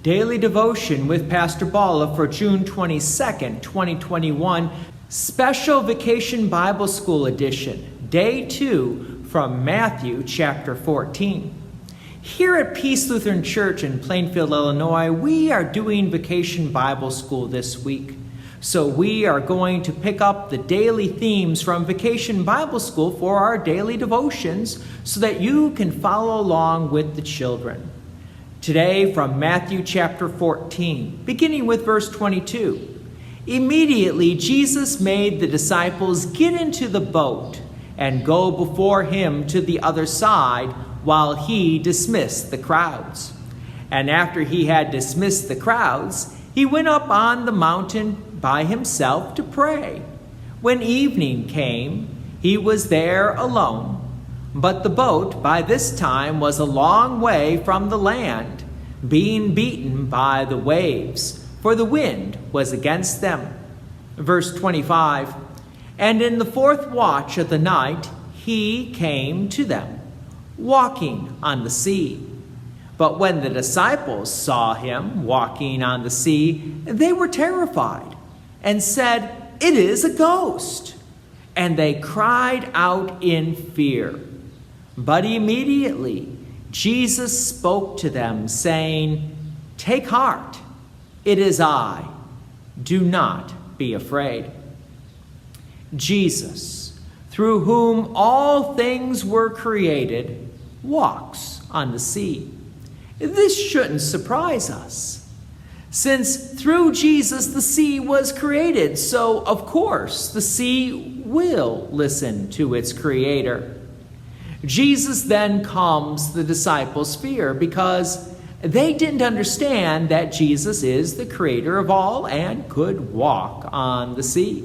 Daily Devotion with Pastor Balla for June 22nd, 2021, Special Vacation Bible School Edition, Day 2 from Matthew chapter 14. Here at Peace Lutheran Church in Plainfield, Illinois, we are doing Vacation Bible School this week. So we are going to pick up the daily themes from Vacation Bible School for our daily devotions so that you can follow along with the children. Today from Matthew chapter 14, beginning with verse 22. Immediately Jesus made the disciples get into the boat and go before him to the other side while he dismissed the crowds. And after he had dismissed the crowds, he went up on the mountain by himself to pray. When evening came, he was there alone. But the boat by this time was a long way from the land, being beaten by the waves, for the wind was against them. Verse 25, and in the fourth watch of the night he came to them, walking on the sea. But when the disciples saw him walking on the sea, they were terrified and said, "It is a ghost." And they cried out in fear. But immediately Jesus spoke to them, saying, "Take heart, it is I. Do not be afraid." Jesus, through whom all things were created, walks on the sea. This shouldn't surprise us, since through Jesus the sea was created, so of course the sea will listen to its creator. Jesus then calms the disciples' fear because they didn't understand that Jesus is the creator of all and could walk on the sea.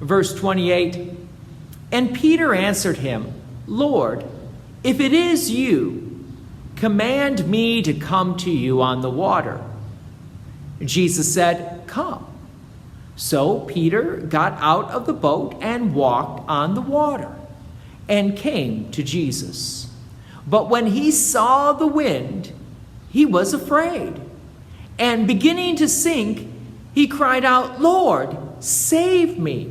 Verse 28, and Peter answered him, "Lord, if it is you, command me to come to you on the water." Jesus said, "Come." So Peter got out of the boat and walked on the water and came to Jesus. But when he saw the wind, he was afraid. And beginning to sink, he cried out, "Lord, save me."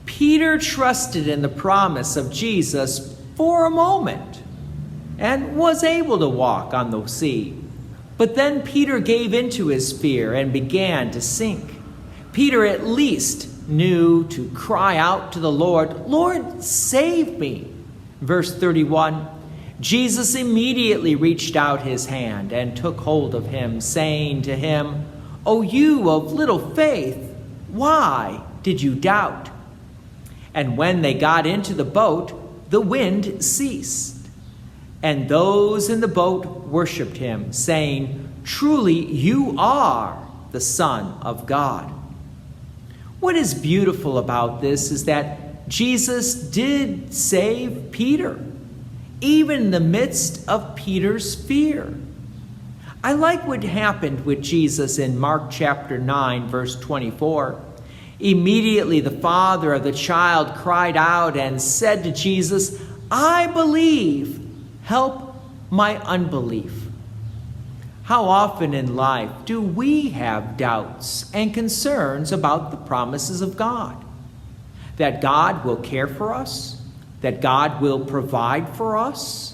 Peter trusted in the promise of Jesus for a moment and was able to walk on the sea. But then Peter gave into his fear and began to sink. Peter at least knew to cry out to the Lord, "Lord, save me." Verse 31, Jesus immediately reached out his hand and took hold of him, saying to him, "O you of little faith, why did you doubt?" And when they got into the boat, the wind ceased. And those in the boat worshiped him, saying, "Truly you are the Son of God." What is beautiful about this is that Jesus did save Peter, even in the midst of Peter's fear. I like what happened with Jesus in Mark chapter 9, verse 24. Immediately the father of the child cried out and said to Jesus, "I believe, help my unbelief." How often in life do we have doubts and concerns about the promises of God? That God will care for us, that God will provide for us,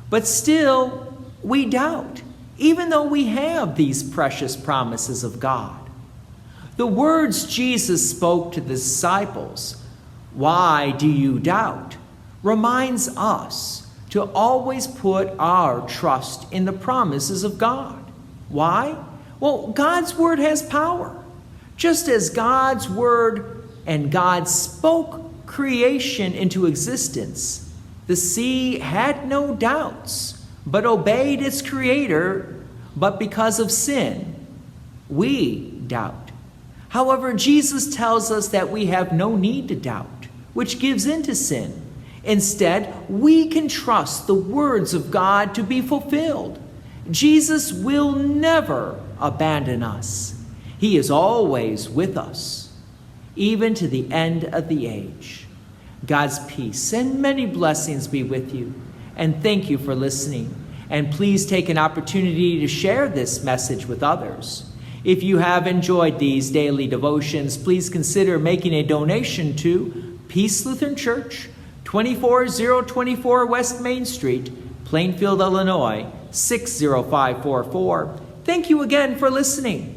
but still we doubt, even though we have these precious promises of God. The words Jesus spoke to the disciples, "Why do you doubt?" reminds us to always put our trust in the promises of God. Why? Well, God's word has power. Just as God's word and God spoke creation into existence, the sea had no doubts, but obeyed its creator. But because of sin, we doubt. However, Jesus tells us that we have no need to doubt, which gives in to sin. Instead, we can trust the words of God to be fulfilled. Jesus will never abandon us. He is always with us, even to the end of the age. God's peace and many blessings be with you, and thank you for listening. And please take an opportunity to share this message with others. If you have enjoyed these daily devotions, please consider making a donation to Peace Lutheran Church, 24024 West Main Street, Plainfield, Illinois, 60544. Thank you again for listening.